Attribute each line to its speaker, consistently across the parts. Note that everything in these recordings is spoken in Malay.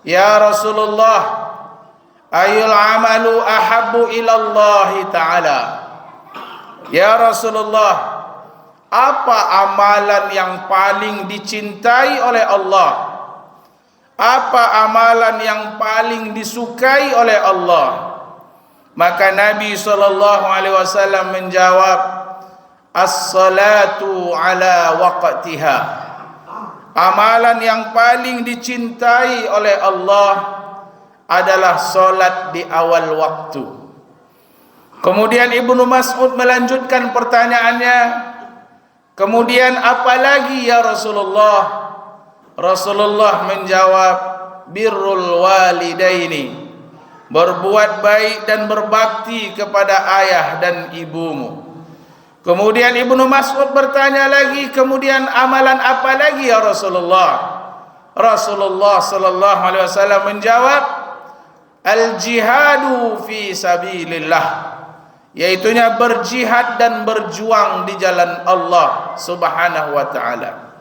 Speaker 1: Ya Rasulullah, ayul amalu ahabbu ilallahi ta'ala. Ya Rasulullah, apa amalan yang paling dicintai oleh Allah? Apa amalan yang paling disukai oleh Allah? Maka Nabi SAW menjawab, as-salatu ala waqtiha. Amalan yang paling dicintai oleh Allah adalah solat di awal waktu. Kemudian Ibnu Mas'ud melanjutkan pertanyaannya, kemudian apa lagi ya Rasulullah? Rasulullah menjawab, birrul walidaini, berbuat baik dan berbakti kepada ayah dan ibumu. Kemudian Ibnu Mas'ud bertanya lagi, kemudian amalan apa lagi ya Rasulullah? Rasulullah sallallahu alaihi wasallam menjawab, al-jihadu fi sabilillah, yaitunya berjihad dan berjuang di jalan Allah Subhanahu wa taala.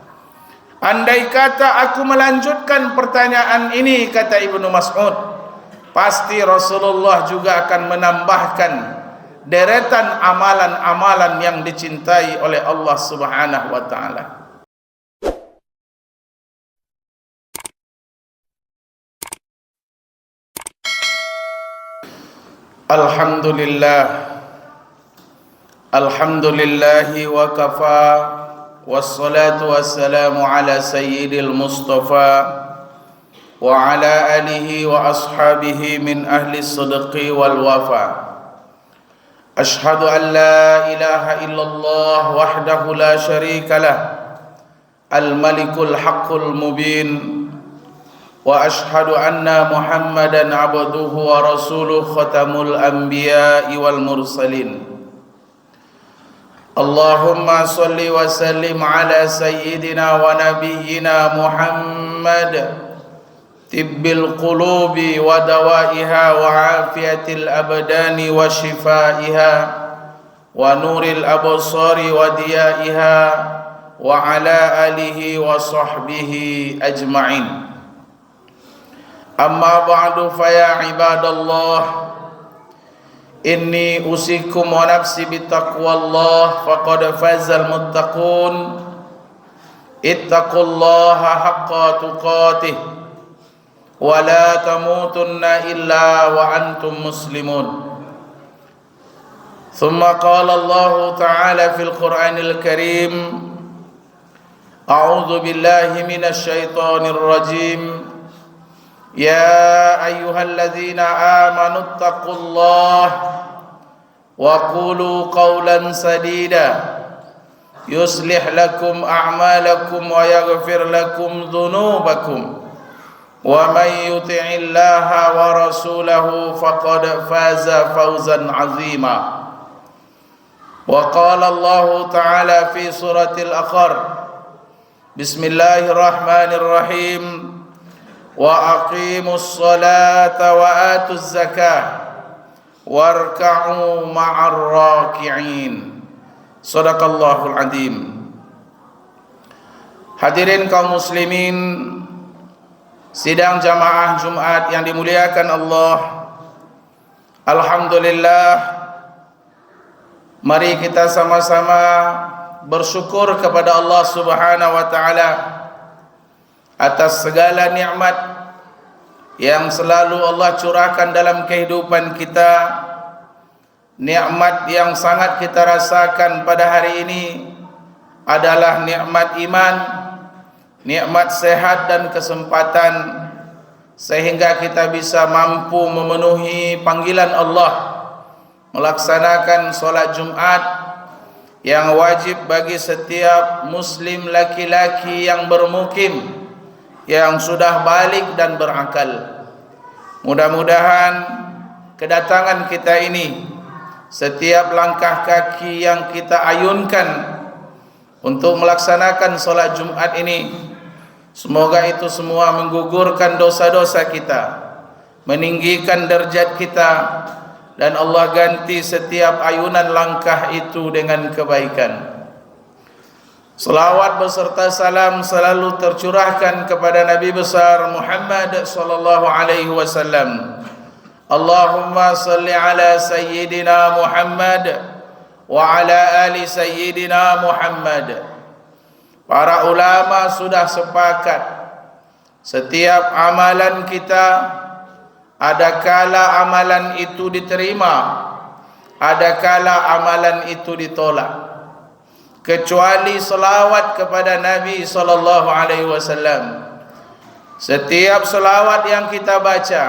Speaker 1: Andai kata aku melanjutkan pertanyaan ini, kata Ibnu Mas'ud, pasti Rasulullah juga akan menambahkan deretan amalan-amalan yang dicintai oleh Allah Subhanahu wa taala. Alhamdulillahi wa kafa, wassalatu wassalamu ala sayyidil mustafa wa ala alihi wa ashabihi min ahli sidqi wal wafa. Ashhadu an la ilaha illallah wahdahu la syarika lah, al-malikul haqqul mubin, wa ashhadu anna Muhammadan abduhu wa rasuluh khatamul anbiya'i wal mursalin. Allahumma salli wa sallim ala sayyidina wa nabiyyina Muhammad, tibbil qulubi wa dawaiha wa afiyatil abdani wa shifaiha wa nuril absari wa diyaiha wa ala alihi wa sahbihi ajma'in. Amma ba'du, fa ya ibadallah, inni usikum wa nafsi bittaqwallah, faqad fazal muttaqun. Ittaqullaha haqqa tuqatih wa la tamutunna illa wa antum muslimun. Thumma qala Allah ta'ala fil Qur'anil Karim, a'udzu billahi minasy syaithanir rajim. Ya ayyuhalladzina amanu taqullaha wa qulu qawlan sadida yuslih lakum a'malakum wa yaghfir lakum dhunubakum wa may yuti'illaha wa rasulahu faqad faza fawzan 'azima. Wa qala Allah ta'ala fi suratil Aqar, bismillahirrahmanirrahim, wa aqimus salata wa atuz zakah warka'u ma'ar raki'in. Shadaqallahul azim. Hadirin kaum muslimin, sidang jamaah Jumat yang dimuliakan Allah, alhamdulillah, mari kita sama-sama bersyukur kepada Allah Subhanahu wa taala atas segala nikmat yang selalu Allah curahkan dalam kehidupan kita. Nikmat yang sangat kita rasakan pada hari ini adalah nikmat iman, nikmat sehat dan kesempatan, sehingga kita bisa mampu memenuhi panggilan Allah, melaksanakan solat Jumat yang wajib bagi setiap muslim laki-laki yang bermukim, yang sudah balik dan berakal. Mudah-mudahan kedatangan kita ini, setiap langkah kaki yang kita ayunkan untuk melaksanakan solat Jumat ini, semoga itu semua menggugurkan dosa-dosa kita, meninggikan derajat kita, dan Allah ganti setiap ayunan langkah itu dengan kebaikan. Salawat beserta salam selalu tercurahkan kepada Nabi besar Muhammad sallallahu alaihi wasallam. Allahumma salli ala sayyidina Muhammad wa ala ali sayyidina Muhammad. Para ulama sudah sepakat, setiap amalan kita ada kala amalan itu diterima, ada kala amalan itu ditolak, kecuali selawat kepada Nabi sallallahu alaihi wasallam. Setiap selawat yang kita baca,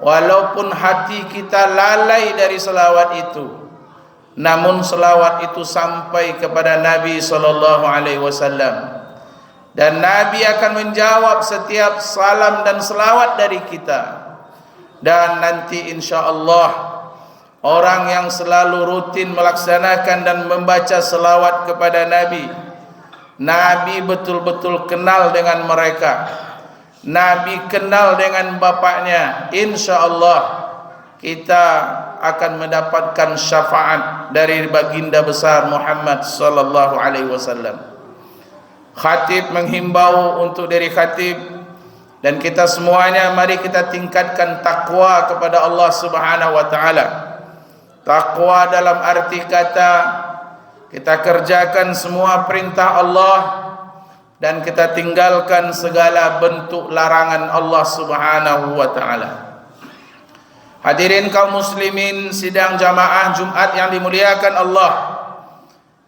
Speaker 1: walaupun hati kita lalai dari selawat itu, namun selawat itu sampai kepada Nabi sallallahu alaihi wasallam, dan Nabi akan menjawab setiap salam dan selawat dari kita. Dan nanti insyaallah orang yang selalu rutin melaksanakan dan membaca selawat kepada Nabi, Nabi betul-betul kenal dengan mereka, Nabi kenal dengan bapaknya. InsyaAllah kita akan mendapatkan syafaat dari baginda besar Muhammad sallallahu alaihi wasallam. Khatib menghimbau untuk diri khatib dan kita semuanya, mari kita tingkatkan takwa kepada Allah Subhanahu wa taala. Takwa dalam arti kata kita kerjakan semua perintah Allah dan kita tinggalkan segala bentuk larangan Allah Subhanahu wa taala. Hadirin kaum muslimin sidang jamaah Jumat yang dimuliakan Allah.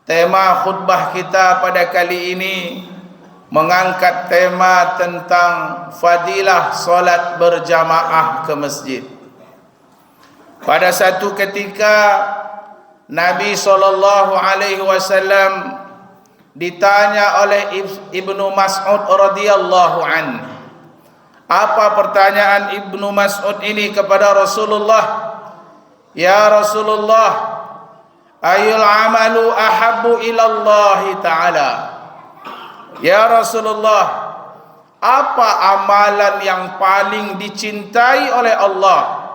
Speaker 1: Tema khutbah kita pada kali ini mengangkat tema tentang fadilah solat berjamaah ke masjid. Pada satu ketika Nabi SAW ditanya oleh Ibnu Mas'ud radhiyallahu an. Apa pertanyaan Ibnu Mas'ud ini kepada Rasulullah? Ya Rasulullah, ayul amalu ahabbu ilallahi ta'ala. Ya Rasulullah, apa amalan yang paling dicintai oleh Allah?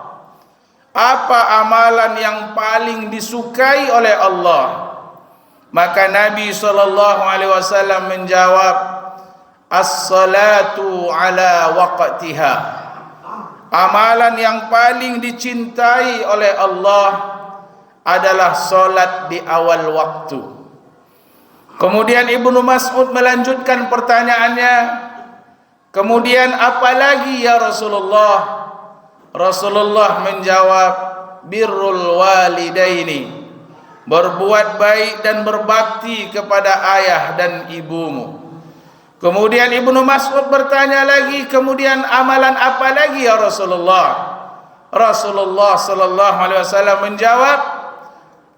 Speaker 1: Apa amalan yang paling disukai oleh Allah? Maka Nabi SAW menjawab, as-salatu ala waqtiha. Amalan yang paling dicintai oleh Allah adalah solat di awal waktu. Kemudian Ibnu Mas'ud melanjutkan pertanyaannya, kemudian apa lagi ya Rasulullah? Rasulullah menjawab, birrul walidaini, berbuat baik dan berbakti kepada ayah dan ibumu. Kemudian Ibnu Mas'ud bertanya lagi, kemudian amalan apa lagi ya Rasulullah? Rasulullah sallallahu alaihi wasallam menjawab,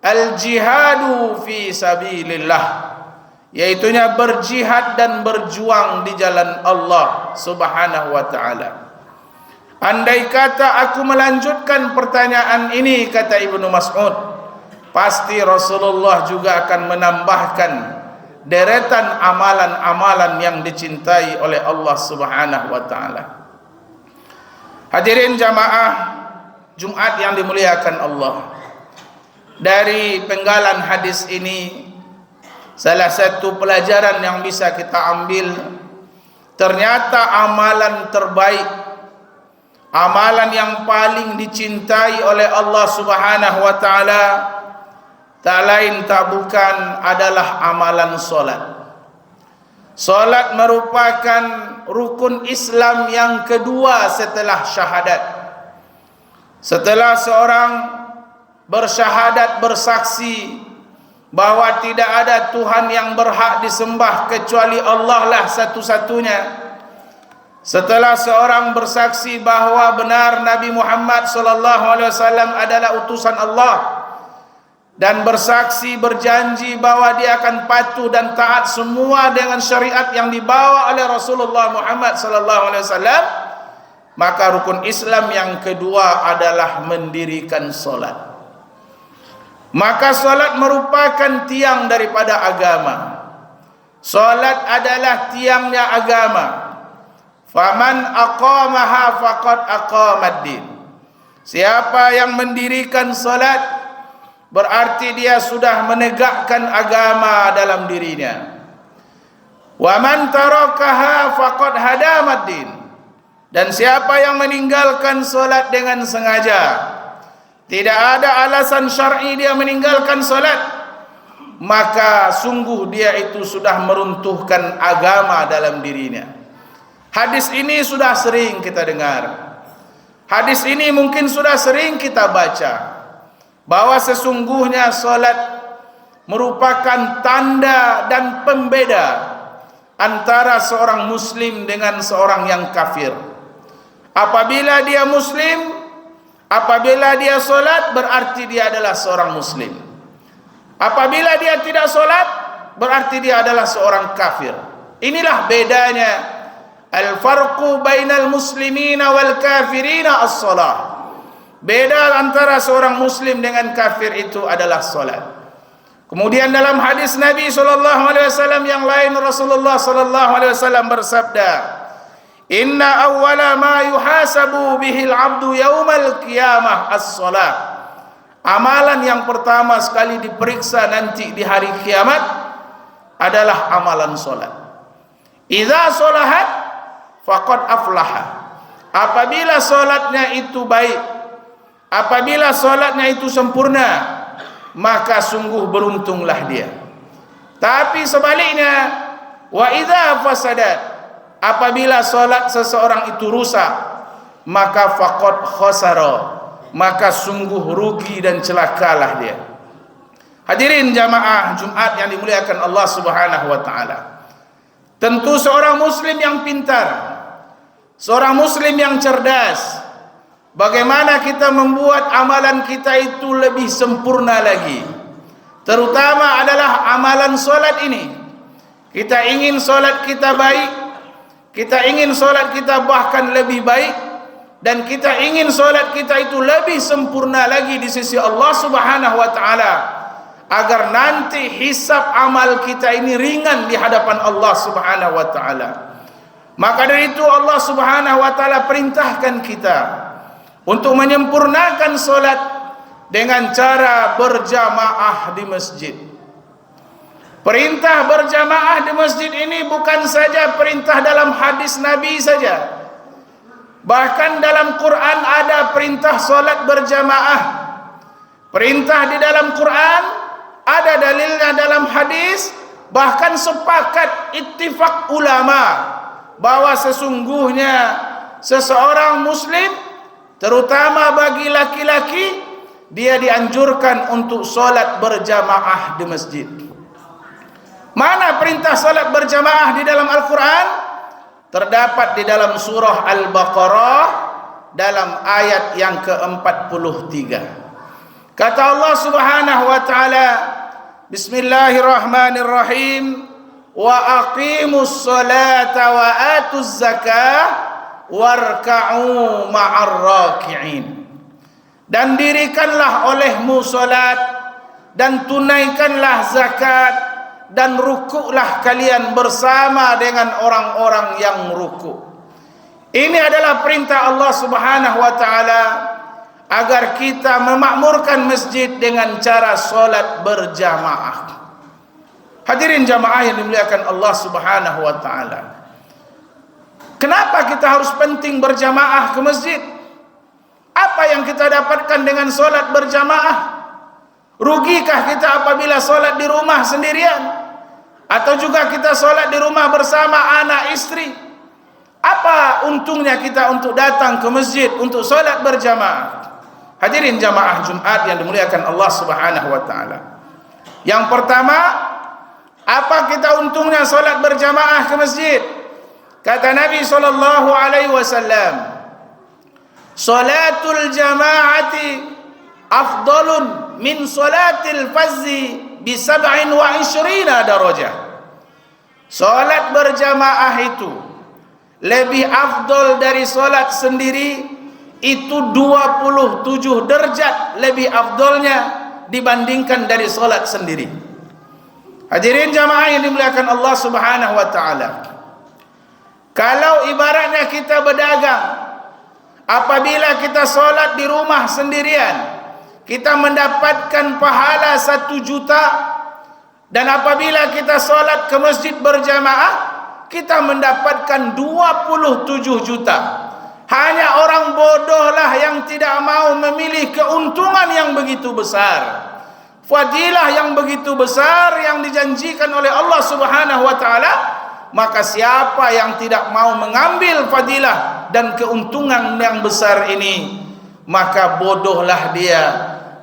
Speaker 1: al-jihadu fi sabilillah, yaitunya berjihad dan berjuang di jalan Allah Subhanahu wa taala. Andai kata aku melanjutkan pertanyaan ini, kata Ibnu Mas'ud, pasti Rasulullah juga akan menambahkan deretan amalan-amalan yang dicintai oleh Allah Subhanahu wa taala. Hadirin jamaah Jumat yang dimuliakan Allah, dari penggalan hadis ini salah satu pelajaran yang bisa kita ambil, ternyata amalan terbaik, amalan yang paling dicintai oleh Allah Subhanahu wa taala tak lain tak bukan adalah amalan solat. Solat merupakan rukun Islam yang kedua setelah syahadat. Setelah seorang bersyahadat, bersaksi bahwa tidak ada Tuhan yang berhak disembah kecuali Allah lah satu-satunya, setelah seorang bersaksi bahwa benar Nabi Muhammad SAW adalah utusan Allah, dan bersaksi berjanji bahwa dia akan patuh dan taat semua dengan syariat yang dibawa oleh Rasulullah Muhammad SAW, maka rukun Islam yang kedua adalah mendirikan solat. Maka solat merupakan tiang daripada agama. Solat adalah tiangnya agama. Faman aqamaha faqad aqamad-din. Siapa yang mendirikan salat berarti dia sudah menegakkan agama dalam dirinya. Wa man tarakaha faqad hadamad din. Dan siapa yang meninggalkan solat dengan sengaja, tidak ada alasan syar'i dia meninggalkan solat, maka sungguh dia itu sudah meruntuhkan agama dalam dirinya. Hadis ini sudah sering kita dengar. Hadis ini mungkin sudah sering kita baca, bahwa sesungguhnya solat merupakan tanda dan pembeda antara seorang muslim dengan seorang yang kafir. Apabila dia muslim, apabila dia solat, berarti dia adalah seorang muslim. Apabila dia tidak solat, berarti dia adalah seorang kafir. Inilah bedanya. Al-farqu bainal muslimina wal kafirina as-salah. Beda antara seorang muslim dengan kafir itu adalah solat. Kemudian dalam hadis Nabi SAW yang lain, Rasulullah SAW bersabda, Inna awwala ma yuhasabu bihil abdu yawmal qiyamah as-salah. Amalan yang pertama sekali diperiksa nanti di hari kiamat adalah amalan solat. Idza solahat faqad aflaha. Apabila solatnya itu baik, apabila solatnya itu sempurna, maka sungguh beruntunglah dia. Tapi sebaliknya, wa idza fasadat, apabila solat seseorang itu rusak, maka faqad khasara, maka sungguh rugi dan celakalah dia. Hadirin jamaah Jumat yang dimuliakan Allah Subhanahu wa taala. Tentu seorang muslim yang pintar, seorang muslim yang cerdas, bagaimana kita membuat amalan kita itu lebih sempurna lagi. Terutama adalah amalan solat ini. Kita ingin solat kita baik, kita ingin solat kita bahkan lebih baik, dan kita ingin solat kita itu lebih sempurna lagi di sisi Allah Subhanahu wa taala, agar nanti hisab amal kita ini ringan di hadapan Allah Subhanahu wa taala. Maka dari itu Allah Subhanahu wa taala perintahkan kita untuk menyempurnakan solat dengan cara berjamaah di masjid. Perintah berjamaah di masjid ini bukan saja perintah dalam hadis Nabi saja. Bahkan dalam Quran ada perintah solat berjamaah. Perintah di dalam Quran ada dalilnya dalam hadis. Bahkan sepakat ittifaq ulama bahwa sesungguhnya seseorang muslim, terutama bagi laki-laki, dia dianjurkan untuk solat berjamaah di masjid. Mana perintah solat berjamaah di dalam Al-Quran? Terdapat di dalam surah Al-Baqarah dalam ayat yang ke-43. Kata Allah Subhanahu wa taala, Bismillahirrahmanirrahim, wa aqimus salata wa atuz zakah warka'u ma'ar raki'in. Dan dirikanlah olehmu salat dan tunaikanlah zakat dan rukuklah kalian bersama dengan orang-orang yang rukuk. Ini adalah perintah Allah Subhanahu wa taala agar kita memakmurkan masjid dengan cara solat berjamaah. Hadirin jamaah yang dimuliakan Allah Subhanahu wa taala. Kenapa kita harus penting berjamaah ke masjid? Apa yang kita dapatkan dengan solat berjamaah? Rugikah kita apabila solat di rumah sendirian? Atau juga kita solat di rumah bersama anak istri? Apa untungnya kita untuk datang ke masjid untuk solat berjamaah? Hadirin jamaah Jumat yang dimuliakan Allah Subhanahu wa taala. Yang pertama, apa kita untungnya solat berjamaah ke masjid? Kata Nabi sallallahu alaihi wasallam, salatul jamaati afdalun min salatil fazzi bi 27 darajah. Salat berjamaah itu lebih afdal dari salat sendiri, itu 27 derajat lebih afdalnya dibandingkan dari salat sendiri. Hadirin jamaah yang dimuliakan Allah Subhanahu wa taala. Kalau ibaratnya kita berdagang, apabila kita solat di rumah sendirian, kita mendapatkan pahala 1 juta, Dan apabila kita solat ke masjid berjamaah, kita mendapatkan 27 juta. Hanya orang bodohlah yang tidak mau memilih keuntungan yang begitu besar, fadilah yang begitu besar yang dijanjikan oleh Allah Subhanahu wa taala. Maka siapa yang tidak mau mengambil fadilah dan keuntungan yang besar ini, maka bodohlah dia,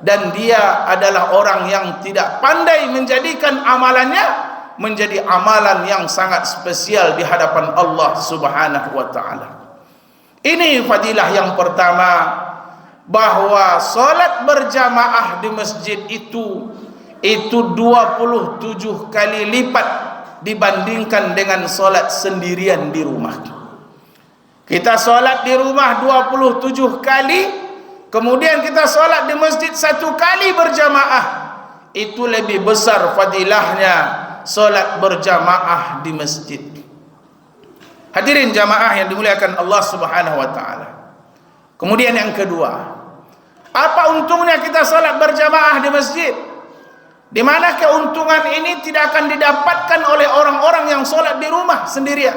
Speaker 1: dan dia adalah orang yang tidak pandai menjadikan amalannya menjadi amalan yang sangat spesial di hadapan Allah Subhanahu wa taala. Ini fadilah yang pertama, bahwa solat berjamaah di masjid itu 27 kali lipat dibandingkan dengan solat sendirian di rumah. Kita solat di rumah 27 kali, kemudian kita solat di masjid 1 kali berjamaah, itu lebih besar fadilahnya solat berjamaah di masjid. Hadirin jamaah yang dimuliakan Allah Subhanahu wa taala. Kemudian yang kedua, apa untungnya kita salat berjamaah di masjid? Di mana keuntungan ini tidak akan didapatkan oleh orang-orang yang salat di rumah sendirian.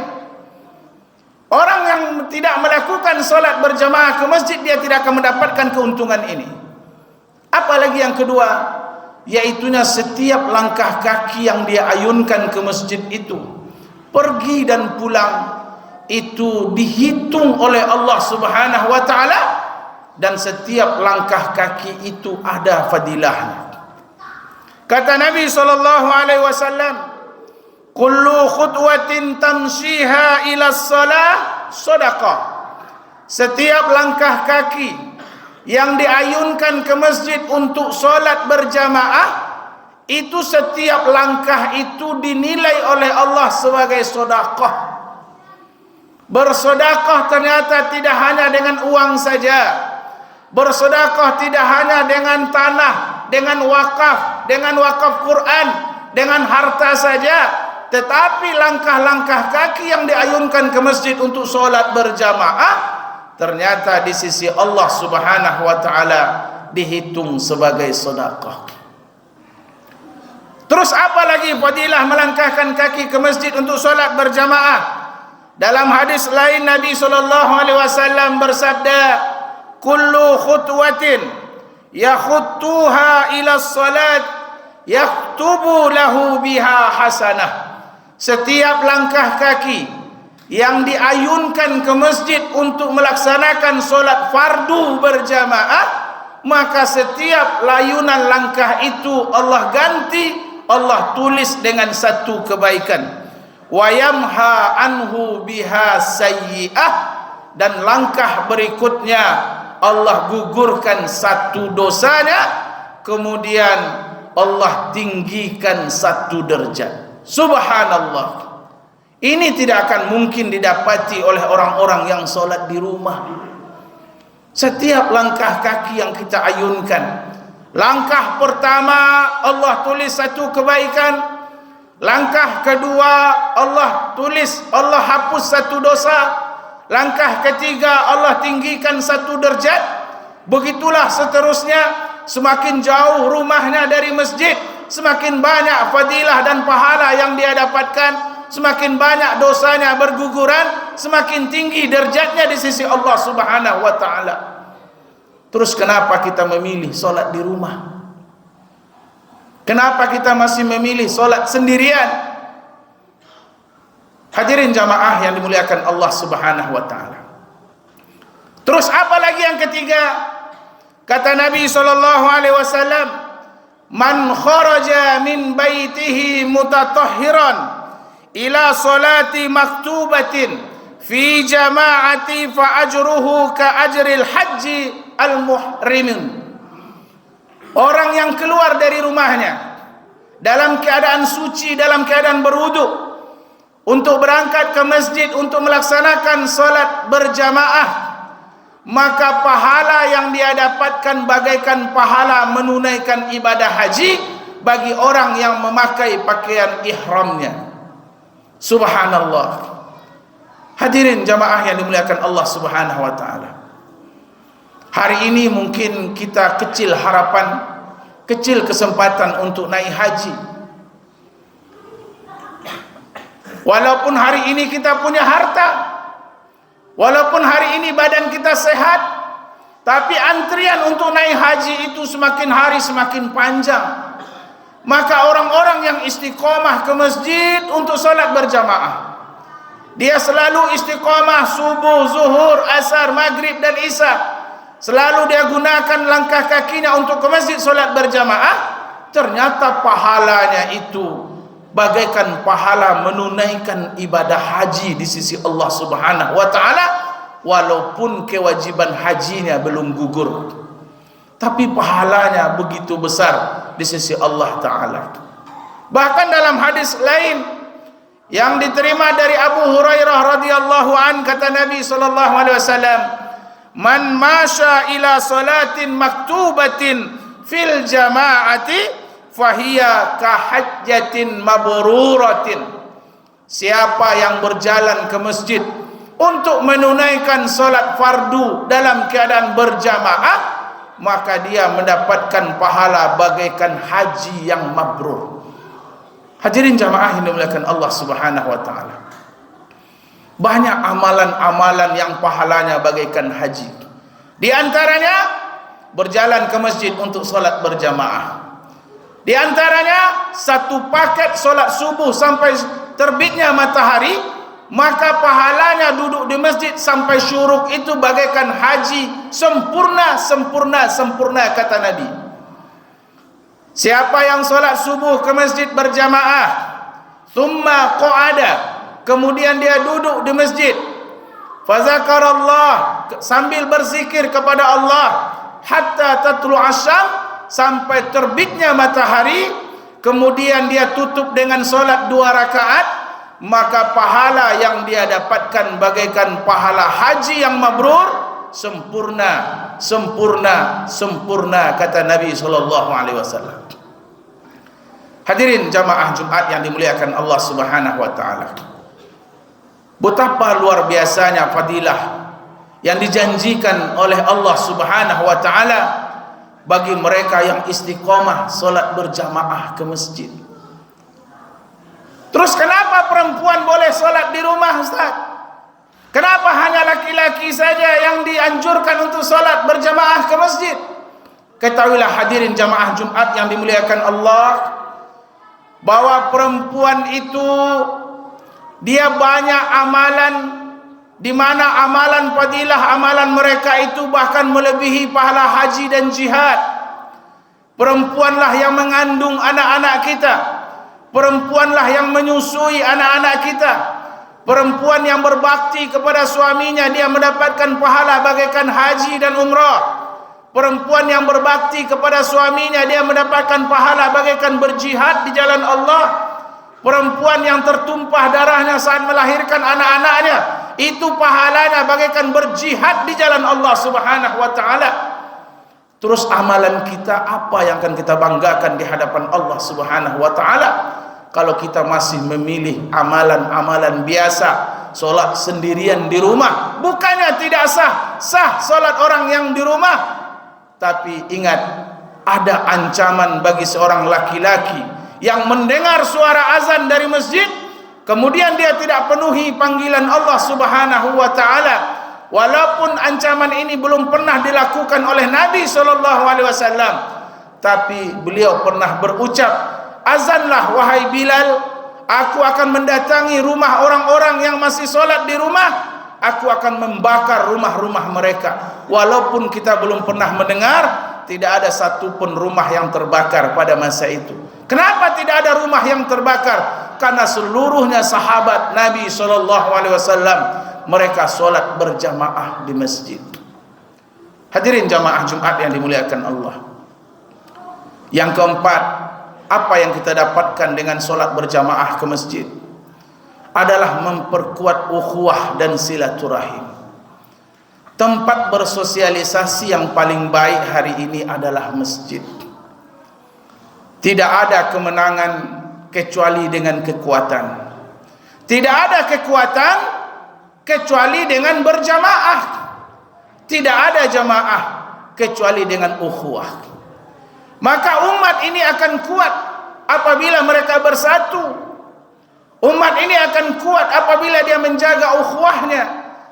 Speaker 1: Orang yang tidak melakukan salat berjamaah ke masjid, dia tidak akan mendapatkan keuntungan ini. Apalagi yang kedua, yaitunya setiap langkah kaki yang dia ayunkan ke masjid itu, pergi dan pulang, itu dihitung oleh Allah Subhanahu wa taala, dan setiap langkah kaki itu ada fadilahnya. Kata Nabi sallallahu alaihi wasallam, kullu khutwatin tamshiha ila shalah sedekah. Setiap langkah kaki yang diayunkan ke masjid untuk solat berjamaah, itu setiap langkah itu dinilai oleh Allah sebagai sedekah. Bersedekah ternyata tidak hanya dengan uang saja. Bersedekah tidak hanya dengan tanah, dengan wakaf Quran, dengan harta saja, tetapi langkah-langkah kaki yang diayunkan ke masjid untuk solat berjamaah, ternyata di sisi Allah Subhanahu wa taala dihitung sebagai sedekah. Terus apa lagi fadilah melangkahkan kaki ke masjid untuk solat berjamaah? Dalam hadis lain Nabi SAW bersabda, kullu khutwatin yakhuttuha ila salat yaktubu lahu biha hasanah. Setiap langkah kaki yang diayunkan ke masjid untuk melaksanakan solat fardu berjamaah, maka setiap layunan langkah itu Allah ganti, Allah tulis dengan satu kebaikan. Wa yamha anhu biha sayyi'ah, dan langkah berikutnya Allah gugurkan satu dosanya, kemudian Allah tinggikan satu derajat. Subhanallah. Ini tidak akan mungkin didapati oleh orang-orang yang solat di rumah. Setiap langkah kaki yang kita ayunkan, langkah pertama Allah tulis satu kebaikan, langkah kedua Allah tulis, Allah hapus satu dosa, langkah ketiga Allah tinggikan satu derajat. Begitulah seterusnya. Semakin jauh rumahnya dari masjid, semakin banyak fadilah dan pahala yang dia dapatkan, semakin banyak dosanya berguguran, semakin tinggi derajatnya di sisi Allah Subhanahu wa taala. Terus kenapa kita memilih solat di rumah? Kenapa kita masih memilih solat sendirian? Hadirin jamaah yang dimuliakan Allah Subhanahu wa taala. Terus apa lagi yang ketiga? Kata Nabi sallallahu alaihi wasallam, man kharaja min baitihi mutatahhiran ila salati maktubatin fi jama'ati fa ajruhu ka ajril haji al muhrimin. Orang yang keluar dari rumahnya dalam keadaan suci, dalam keadaan berwudu, untuk berangkat ke masjid untuk melaksanakan salat berjamaah, maka pahala yang dia dapatkan bagaikan pahala menunaikan ibadah haji bagi orang yang memakai pakaian ihramnya. Subhanallah. Hadirin jamaah yang dimuliakan Allah Subhanahu wa taala. Hari ini mungkin kita kecil harapan, kecil kesempatan untuk naik haji. Walaupun hari ini kita punya harta, walaupun hari ini badan kita sehat, tapi antrian untuk naik haji itu semakin hari semakin panjang. Maka orang-orang yang istiqomah ke masjid untuk salat berjamaah, dia selalu istiqomah subuh, zuhur, asar, maghrib dan isya, selalu dia gunakan langkah kakinya untuk ke masjid salat berjamaah, ternyata pahalanya itu bagaikan pahala menunaikan ibadah haji di sisi Allah Subhanahu wa taala, walaupun kewajiban hajinya belum gugur, tapi pahalanya begitu besar di sisi Allah taala. Bahkan dalam hadis lain yang diterima dari Abu Hurairah radhiyallahu an, kata Nabi sallallahu alaihi wasallam, "Man masya ila salatin maktubatin fil jama'ati fahiya kahajjatin mabruratin." Siapa yang berjalan ke masjid untuk menunaikan salat fardu dalam keadaan berjamaah, maka dia mendapatkan pahala bagaikan haji yang mabrur. Hadirin jamaah yang dimuliakan Allah Subhanahu wa taala, banyak amalan-amalan yang pahalanya bagaikan haji. Di antaranya berjalan ke masjid untuk salat berjamaah. Di antaranya satu paket salat subuh sampai terbitnya matahari, maka pahalanya duduk di masjid sampai syuruk itu bagaikan haji sempurna, sempurna, sempurna, kata Nabi. Siapa yang solat subuh ke masjid berjamaah, thumma qa'ada, kemudian dia duduk di masjid, fazakarallah, sambil berzikir kepada Allah, hatta tatlu asyam, sampai terbitnya matahari, kemudian dia tutup dengan solat 2 rakaat, maka pahala yang dia dapatkan bagaikan pahala haji yang mabrur, sempurna, sempurna, sempurna, kata Nabi SAW. Hadirin jamaah Jumat yang dimuliakan Allah Subhanahu wa taala, betapa luar biasanya fadilah yang dijanjikan oleh Allah Subhanahu wa taala bagi mereka yang istiqomah salat berjamaah ke masjid. Terus kenapa perempuan boleh salat di rumah, Ustaz? Kenapa hanya laki-laki saja yang dianjurkan untuk salat berjamaah ke masjid? Ketahuilah hadirin jamaah Jumat yang dimuliakan Allah, bahwa perempuan itu dia banyak amalan, di mana amalan fadilah amalan mereka itu bahkan melebihi pahala haji dan jihad. Perempuanlah yang mengandung anak-anak kita, perempuanlah yang menyusui anak-anak kita, perempuan yang berbakti kepada suaminya, dia mendapatkan pahala bagaikan haji dan umrah. Perempuan yang berbakti kepada suaminya, dia mendapatkan pahala bagaikan berjihad di jalan Allah. Perempuan yang tertumpah darahnya saat melahirkan anak-anaknya, itu pahalanya bagaikan berjihad di jalan Allah Subhanahu wa taala. Terus amalan kita apa yang akan kita banggakan di hadapan Allah Subhanahu wa taala kalau kita masih memilih amalan-amalan biasa, solat sendirian di rumah? Bukannya tidak sah, sah solat orang yang di rumah, tapi ingat, ada ancaman bagi seorang laki-laki yang mendengar suara azan dari masjid, kemudian dia tidak penuhi panggilan Allah Subhanahu wa taala. Walaupun ancaman ini belum pernah dilakukan oleh Nabi SAW, tapi beliau pernah berucap, azanlah wahai Bilal, aku akan mendatangi rumah orang-orang yang masih solat di rumah, aku akan membakar rumah-rumah mereka. Walaupun kita belum pernah mendengar, tidak ada satupun rumah yang terbakar pada masa itu. Kenapa tidak ada rumah yang terbakar? Karena seluruhnya sahabat Nabi SAW, mereka solat berjamaah di masjid. Hadirin jamaah Jumat yang dimuliakan Allah, yang keempat, apa yang kita dapatkan dengan solat berjamaah ke masjid adalah memperkuat ukhuwah dan silaturahim. Tempat bersosialisasi yang paling baik hari ini adalah masjid. Tidak ada kemenangan kecuali dengan kekuatan. Tidak ada kekuatan kecuali dengan berjamaah. Tidak ada jamaah kecuali dengan ukhuwah. Maka umat ini akan kuat apabila mereka bersatu. Umat ini akan kuat apabila dia menjaga ukhuwahnya.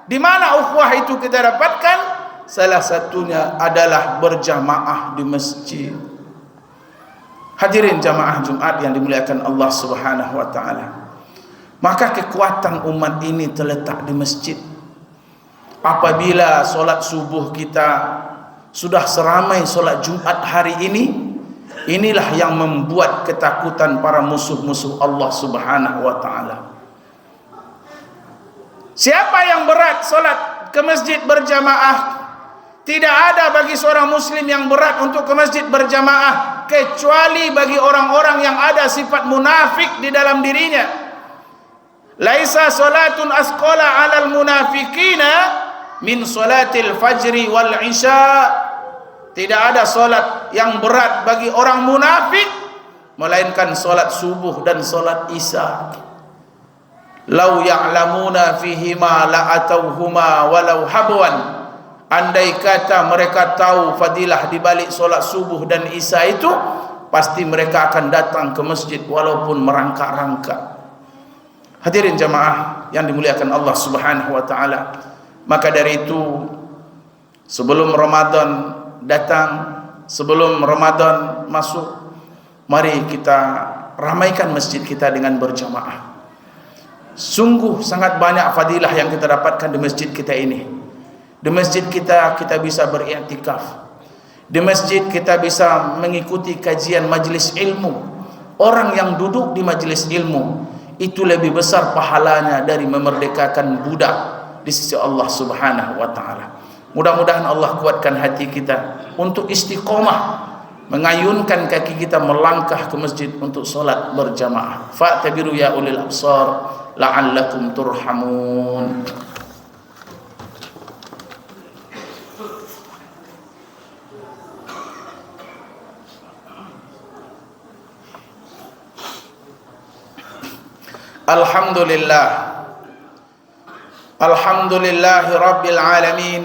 Speaker 1: Di mana ukhuwah itu kita dapatkan? Salah satunya adalah berjamaah di masjid. Hadirin jamaah Jumat yang dimuliakan Allah Subhanahu wa taala. Maka kekuatan umat ini terletak di masjid. Apabila solat subuh kita sudah seramai solat Jumat hari ini, inilah yang membuat ketakutan para musuh-musuh Allah Subhanahu wa taala. Siapa yang berat solat ke masjid berjamaah? Tidak ada bagi seorang muslim yang berat untuk ke masjid berjamaah kecuali bagi orang-orang yang ada sifat munafik di dalam dirinya. Laisa salatun asqala 'alal munafiqina min salatil fajri wal isya. Tidak ada solat yang berat bagi orang munafik melainkan solat subuh dan solat isya. Lau ya'lamuna fihima la'atauhuma walau habwan. Andai kata mereka tahu fadilah di balik solat subuh dan isya itu, pasti mereka akan datang ke masjid walaupun merangkak-rangkak. Hadirin jamaah yang dimuliakan Allah Subhanahu wa taala. Maka dari itu, sebelum Ramadan datang, sebelum Ramadan masuk, mari kita ramaikan masjid kita dengan berjamaah. Sungguh sangat banyak fadilah yang kita dapatkan di masjid kita ini. Di masjid kita bisa beriktikaf. Di masjid kita bisa mengikuti kajian majlis ilmu. Orang yang duduk di majlis ilmu itu lebih besar pahalanya dari memerdekakan budak di sisi Allah Subhanahu wa taala. Mudah-mudahan Allah kuatkan hati kita untuk istiqomah, mengayunkan kaki kita melangkah ke masjid untuk solat berjamaah. Fa'tabiru ya ulil absar la'allakum turhamun. Alhamdulillah, alhamdulillahi rabbil alamin,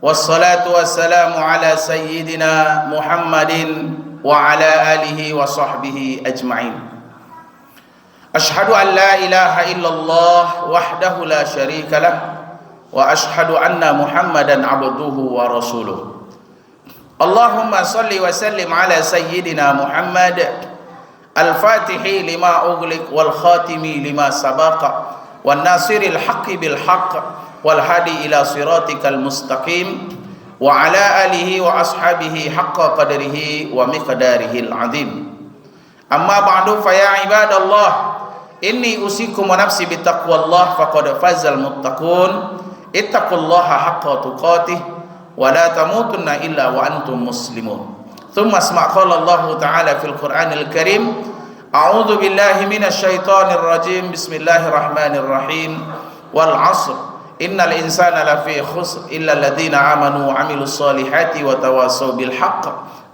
Speaker 1: wassalatu wassalamu ala sayyidina Muhammadin wa ala alihi wa sahbihi ajma'in. Ashhadu an la ilaha illallah wahdahu la syarika lah, wa ashhadu anna Muhammadan abduhu wa rasuluh. Allahumma salli wa sallim ala sayyidina Muhammad al-fatihi lima ughliq wal khatimi lima sabaqa wan nasiril haqqi bil haqq wal hadi ila siratikal mustaqim wa ala alihi wa ashabihi haqqa qadrihi wa miqdarihil azim. Amma ba'du, fa ya ibadallah, inni usikum wa nafsi bittaqwallah faqad fazal muttaqun. Ittaqullaha haqqa tuqatih wa la tamutunna illa wa antum muslimun. Thumma asma' qala Allah ta'ala fil Qur'anil Karim, a'udzu billahi minasy syaithanir rajim, bismillahirrahmanirrahim, wal 'ashr innal insana lafi khusr illa alladziina amanu wa 'amilus solihati wa tawassaw bil haqq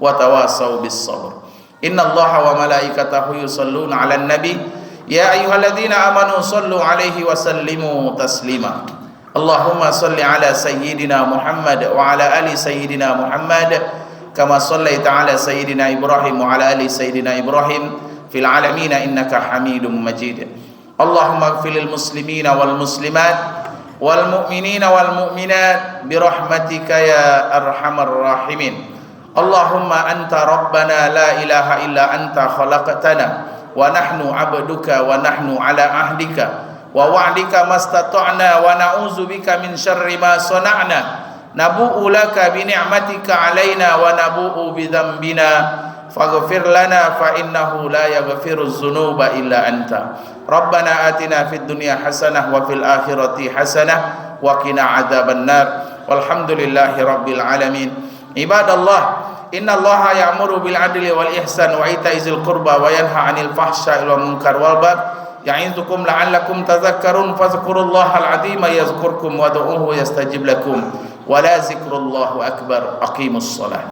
Speaker 1: wa tawassaw bis sabr. Innallaha wa malaikatahu yusholluna 'alan nabi ya ayyuhalladzina amanu shallu 'alaihi wa sallimu taslima. Allahumma shalli 'ala sayyidina Muhammad wa 'ala ali sayyidina Muhammad kama sallaita ala sayyidina Ibrahim wa ala ali sayyidina Ibrahim fil alamin innaka Hamidum Majid. Allahumma ighfir lil muslimina wal muslimat wal mu'minina wal mu'minat bi rahmatika ya arhamar rahimin. Allahumma anta rabbana la ilaha illa anta khalaqtana wa nahnu 'abduka wa nahnu ala ahdika wa wa'dika mastata'na wa na'udzu bika min syarri ma sana'na. Nabu'u laka bi ni'matika 'alaina wa nabu'u bi dhanbina faghfir lana fa innahu la yaghfiru dzunuba illa anta. Rabbana atina fid dunya hasanah wa fil akhirati hasanah wa qina adzabannar. Walhamdulillahi rabbil alamin. Ibadallah, innallaha ya'muru bil 'adli wal ihsan wa ita'izil qurba wa yanha 'anil fahsya'i wal munkar wal baghi ya'idukum la'allakum tadhakkarun. Fadhkurullahal 'azima yadhkurkum wad'uuhu yastajib lakum. Wala zikrullahu akbar. Aqimus shalah.